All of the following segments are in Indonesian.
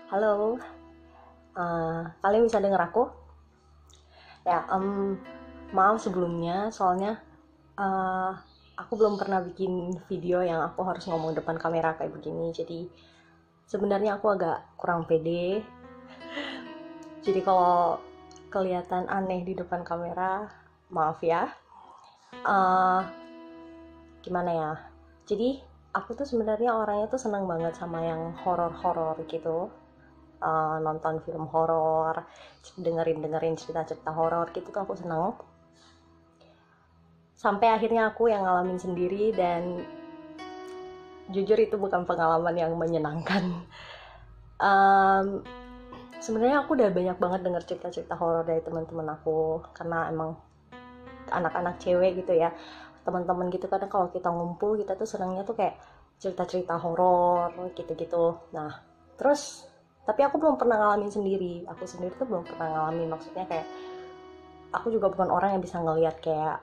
Halo, kalian bisa denger aku? Ya, maaf sebelumnya, soalnya eh, aku belum pernah bikin video yang aku harus ngomong depan kamera kayak begini. Jadi sebenarnya aku agak kurang pede. Jadi kalau kelihatan aneh di depan kamera, maaf ya. Eh, Gimana ya? Jadi aku tuh sebenarnya orangnya tuh seneng banget sama yang horor-horor gitu. Nonton film horor, dengerin cerita-cerita horor gitu tuh aku seneng. Sampai akhirnya aku yang ngalamin sendiri dan jujur itu bukan pengalaman yang menyenangkan. um, Sebenarnya aku udah banyak banget denger cerita-cerita horor dari teman-teman aku karena emang anak-anak cewek gitu ya, teman-teman gitu. Kadang kalau kita ngumpul kita tuh senangnya tuh kayak cerita-cerita horor gitu-gitu. Nah, terus tapi aku belum pernah ngalamin sendiri. Aku sendiri tuh belum pernah ngalamin, maksudnya kayak aku juga bukan orang yang bisa ngelihat kayak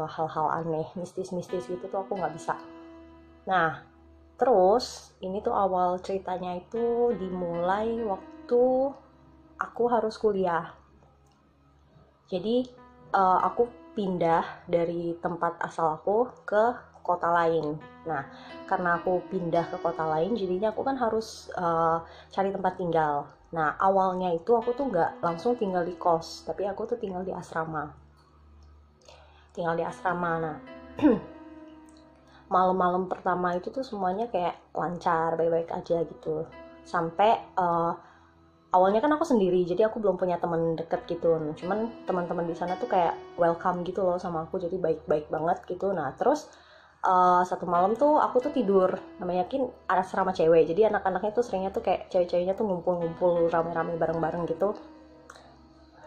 hal-hal aneh, mistis-mistis gitu tuh aku nggak bisa. Nah, terus ini tuh awal ceritanya itu dimulai waktu aku harus kuliah. Jadi aku pindah dari tempat asal aku ke kota lain. Nah, karena aku pindah ke kota lain, jadinya aku kan harus cari tempat tinggal. Nah, awalnya itu aku tuh nggak langsung tinggal di kos, tapi aku tuh tinggal di asrama. Tinggal di asrama. Nah, malam-malam pertama itu tuh semuanya kayak lancar, baik-baik aja gitu. Sampai awalnya kan aku sendiri, jadi aku belum punya teman deket gitu. Nah, cuman teman-teman di sana tuh kayak welcome gitu loh sama aku, jadi baik-baik banget gitu. Nah, terus satu malam tuh aku tuh tidur, namanya kan asrama cewek, jadi anak-anaknya tuh seringnya tuh kayak cewek-ceweknya tuh ngumpul-ngumpul rame-rame bareng-bareng gitu.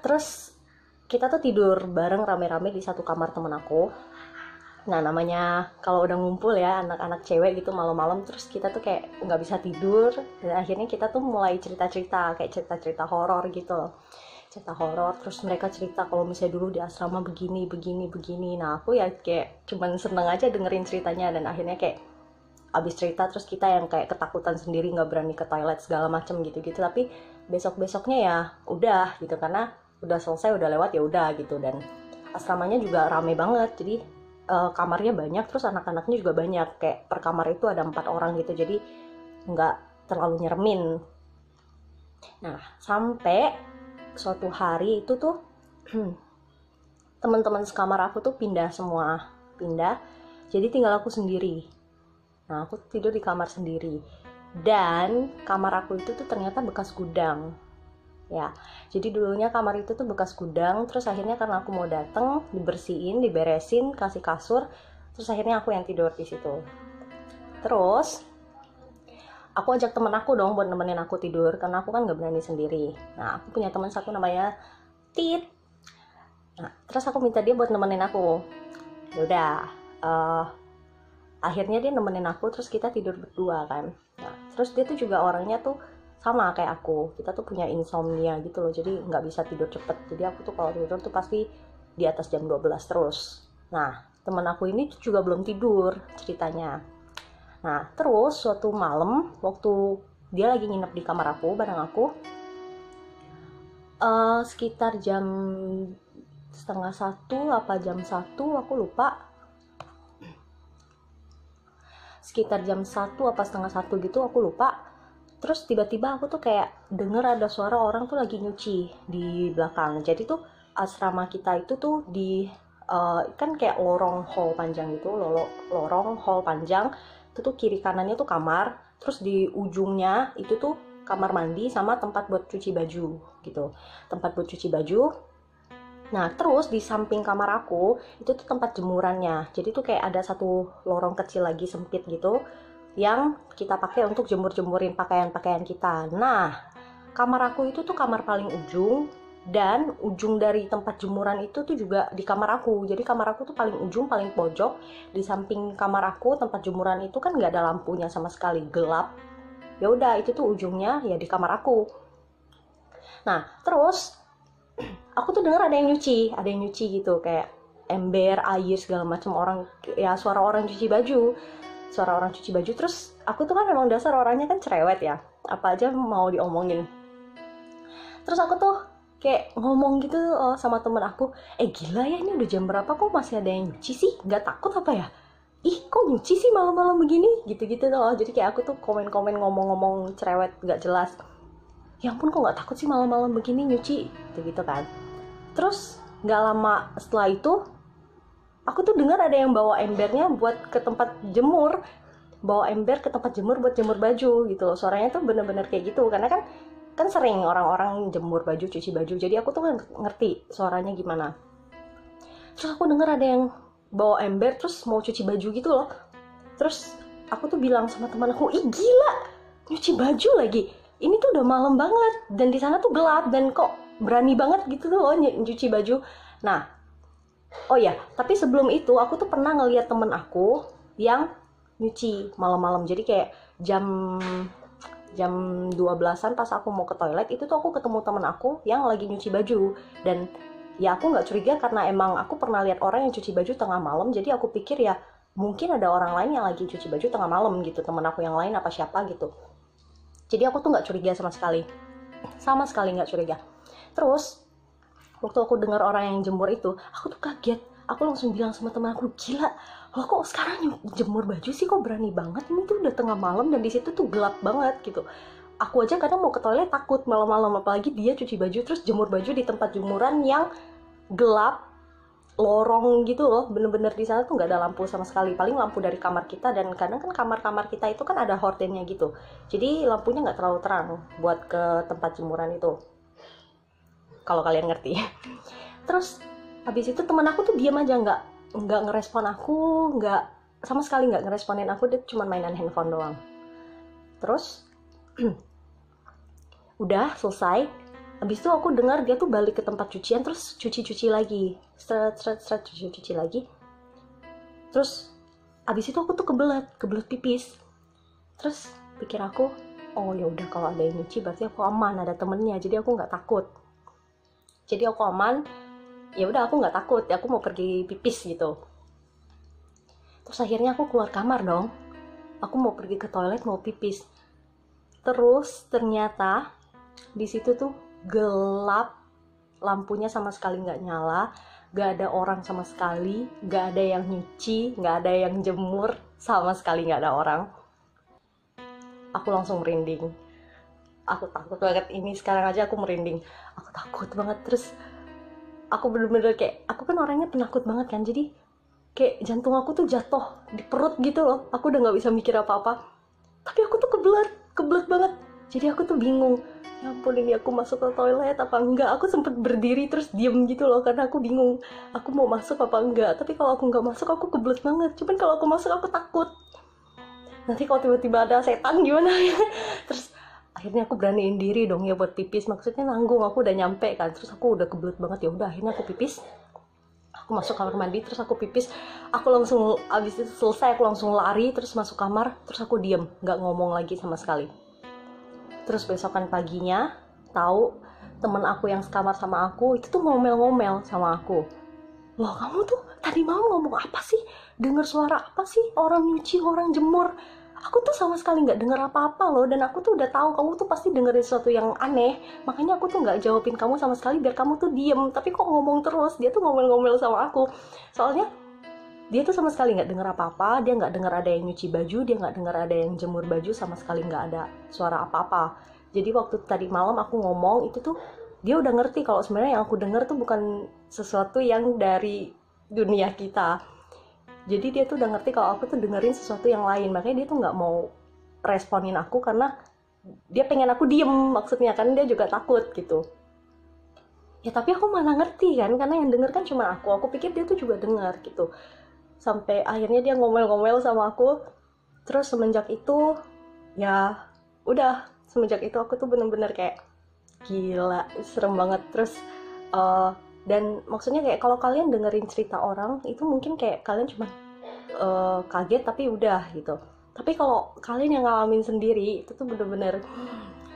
Terus kita tuh tidur bareng rame-rame di satu kamar temen aku. Nah, namanya kalau udah ngumpul ya anak-anak cewek gitu malam-malam, terus kita tuh kayak nggak bisa tidur, dan akhirnya kita tuh mulai cerita-cerita kayak cerita-cerita horor gitu loh. Cerita horor, terus mereka cerita kalau misalnya dulu di asrama begini begini begini. Nah, aku ya kayak cuman seneng aja dengerin ceritanya, dan akhirnya kayak abis cerita terus kita yang kayak ketakutan sendiri, nggak berani ke toilet segala macem gitu-gitu. Tapi besok-besoknya ya udah gitu, karena udah selesai, udah lewat, ya udah gitu. Dan asramanya juga rame banget, jadi kamarnya banyak, terus anak-anaknya juga banyak, kayak per kamar itu ada 4 orang gitu, jadi nggak terlalu nyeremin. Nah, sampai suatu hari itu tuh teman-teman sekamar aku tuh pindah semua, pindah, jadi tinggal aku sendiri. Nah, aku tidur di kamar sendiri, dan kamar aku itu tuh ternyata bekas gudang ya. Jadi dulunya kamar itu tuh bekas gudang, terus akhirnya karena aku mau dateng, dibersihin, diberesin, kasih kasur, terus akhirnya aku yang tidur di situ. Terus aku ajak temen aku dong buat nemenin aku tidur, karena aku kan nggak berani sendiri. Nah, aku punya teman satu namanya Tit. Nah, terus aku minta dia buat nemenin aku. Ya udah, uh, akhirnya dia nemenin aku, terus kita tidur berdua kan. Nah, terus dia tuh juga orangnya tuh sama kayak aku, kita tuh punya insomnia gitu loh, jadi nggak bisa tidur cepet. Jadi aku tuh kalau tidur tuh pasti di atas jam 12 terus. Nah, temen aku ini juga belum tidur ceritanya. Nah, terus suatu malam waktu dia lagi nginep di kamar aku bareng aku, sekitar jam setengah satu apa jam 1 aku lupa, sekitar jam 1 apa setengah 1 gitu aku lupa. Terus tiba-tiba aku tuh kayak denger ada suara orang tuh lagi nyuci di belakang. Jadi tuh asrama kita itu tuh di kan kayak lorong hall panjang gitu, lorong hall panjang. Itu tuh kiri kanannya tuh kamar, terus di ujungnya itu tuh kamar mandi sama tempat buat cuci baju gitu. Tempat buat cuci baju. Nah, terus di samping kamar aku itu tuh tempat jemurannya. Jadi tuh kayak ada satu lorong kecil lagi sempit gitu yang kita pakai untuk jemur-jemurin pakaian-pakaian kita. Nah, kamar aku itu tuh kamar paling ujung, dan ujung dari tempat jemuran itu tuh juga di kamar aku. Jadi kamar aku tuh paling ujung, paling pojok. Di samping kamar aku tempat jemuran itu kan nggak ada lampunya sama sekali, gelap. Ya udah, itu tuh ujungnya ya di kamar aku. Nah, terus aku tuh dengar ada yang nyuci gitu, kayak ember, air segala macam, orang ya, suara orang cuci baju. Terus aku tuh kan memang dasar orangnya kan cerewet ya. apa aja mau diomongin. Terus aku tuh kayak ngomong gitu sama temen aku, gila ya, ini udah jam berapa kok masih ada yang nyuci sih, nggak takut apa ya, kok nyuci sih malam-malam begini, gitu-gitu loh. Jadi kayak aku tuh komen-komen, ngomong-ngomong cerewet nggak jelas, ya ampun kok nggak takut sih malam-malam begini nyuci, gitu-gitu kan. Terus nggak lama setelah itu aku tuh dengar ada yang bawa embernya buat ke tempat jemur, bawa ember ke tempat jemur buat jemur baju gitu loh. Suaranya tuh bener-bener kayak gitu, karena kan sering orang-orang jemur baju, cuci baju, jadi aku tuh kan ngerti suaranya gimana. Terus aku dengar ada yang bawa ember terus mau cuci baju gitu loh. Terus aku tuh bilang sama teman aku, ih gila, nyuci baju lagi, ini tuh udah malam banget dan di sana tuh gelap, dan kok berani banget gitu loh nyuci baju. Nah, oh ya, tapi sebelum itu aku tuh pernah ngeliat temen aku yang nyuci malam-malam. Jadi kayak jam 12-an pas aku mau ke toilet, itu tuh aku ketemu temen aku yang lagi nyuci baju. Dan ya aku nggak curiga karena emang aku pernah lihat orang yang cuci baju tengah malam, jadi aku pikir ya mungkin ada orang lain yang lagi cuci baju tengah malam gitu, temen aku yang lain apa siapa gitu. Jadi aku tuh nggak curiga sama sekali nggak curiga. Terus waktu aku dengar orang yang jemur itu, aku tuh kaget. Aku langsung bilang sama teman aku, gila, lo kok sekarang jemur baju sih, kok berani banget, ini tuh udah tengah malam dan di situ tuh gelap banget gitu. Aku aja kadang mau ke toilet takut malam-malam, apalagi dia cuci baju terus jemur baju di tempat jemuran yang gelap, lorong gitu loh, bener-bener di sana tuh nggak ada lampu sama sekali, paling lampu dari kamar kita, dan kadang kan kamar-kamar kita itu kan ada hordennya gitu, jadi lampunya nggak terlalu terang buat ke tempat jemuran itu, kalau kalian ngerti. Terus habis itu teman aku tuh diam aja, nggak ngerespon aku, nggak sama sekali nggak ngeresponin aku, dia cuma mainan handphone doang. Terus udah selesai, habis itu aku dengar dia tuh balik ke tempat cucian terus cuci lagi, cuci lagi. Terus habis itu aku tuh kebelet pipis. Terus pikir aku, oh ya udah, kalau ada yang nyuci berarti aku aman, ada temennya, jadi aku nggak takut. Jadi aku aman, ya udah aku nggak takut, aku mau pergi pipis gitu. Terus akhirnya aku keluar kamar dong, aku mau pergi ke toilet, mau pipis. Terus ternyata di situ tuh gelap, lampunya sama sekali nggak nyala, nggak ada orang sama sekali, nggak ada yang nyuci, nggak ada yang jemur, sama sekali nggak ada orang. Aku langsung merinding, aku takut banget, ini sekarang aja aku merinding, aku takut banget. Terus aku bener-bener kayak, aku kan orangnya penakut banget kan, jadi kayak jantung aku tuh jatuh di perut gitu loh, aku udah nggak bisa mikir apa-apa, tapi aku tuh kebelet banget. Jadi aku tuh bingung, ya ampun, ini aku masuk ke toilet apa enggak. Aku sempet berdiri terus diem gitu loh, karena aku bingung aku mau masuk apa enggak. Tapi kalau aku nggak masuk aku kebelet banget, cuman kalau aku masuk aku takut nanti kalau tiba-tiba ada setan gimana ya. Terus akhirnya aku beraniin diri dong ya buat pipis, maksudnya nanggung, aku udah nyampe kan, terus aku udah kebelet banget. Ya udah, akhirnya aku pipis, aku masuk kamar mandi, terus aku pipis, aku langsung, abis itu selesai aku langsung lari terus masuk kamar, terus aku diem, nggak ngomong lagi sama sekali. Terus besokan paginya tahu temen aku yang sekamar sama aku itu tuh ngomel-ngomel sama aku, loh kamu tuh tadi malam ngomong apa sih, dengar suara apa sih, orang nyuci, orang jemur? Aku tuh sama sekali nggak dengar apa-apa loh, dan aku tuh udah tahu kamu tuh pasti dengerin sesuatu yang aneh, makanya aku tuh nggak jawabin kamu sama sekali biar kamu tuh diem, tapi kok ngomong terus. Dia tuh ngomel-ngomel sama aku, soalnya dia tuh sama sekali nggak dengar apa-apa, dia nggak dengar ada yang nyuci baju, dia nggak dengar ada yang jemur baju, sama sekali nggak ada suara apa-apa. Jadi waktu tadi malam aku ngomong itu tuh dia udah ngerti kalau sebenarnya yang aku dengar tuh bukan sesuatu yang dari dunia kita. Jadi dia tuh udah ngerti kalau aku tuh dengerin sesuatu yang lain, makanya dia tuh nggak mau responin aku karena dia pengen aku diem, maksudnya kan dia juga takut gitu. Ya tapi aku mana ngerti kan, karena yang denger kan cuma aku pikir dia tuh juga dengar gitu. Sampai akhirnya dia ngomel-ngomel sama aku. Terus semenjak itu ya udah, semenjak itu aku tuh bener-bener kayak gila, serem banget. Terus dan maksudnya kayak kalau kalian dengerin cerita orang itu mungkin kayak kalian cuma kaget tapi udah gitu. Tapi kalau kalian yang ngalamin sendiri itu tuh bener-bener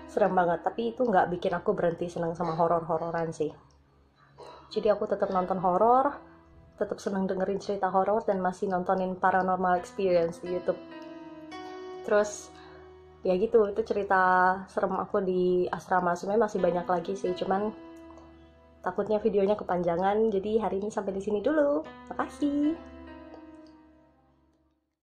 serem banget. Tapi itu nggak bikin aku berhenti senang sama horor-hororan sih. Jadi aku tetap nonton horor, tetap senang dengerin cerita horor, dan masih nontonin Paranormal Experience di YouTube. Terus ya gitu, itu cerita serem aku di asrama. Sebenarnya masih banyak lagi sih, cuman takutnya videonya kepanjangan, jadi hari ini sampai di sini dulu. Makasih.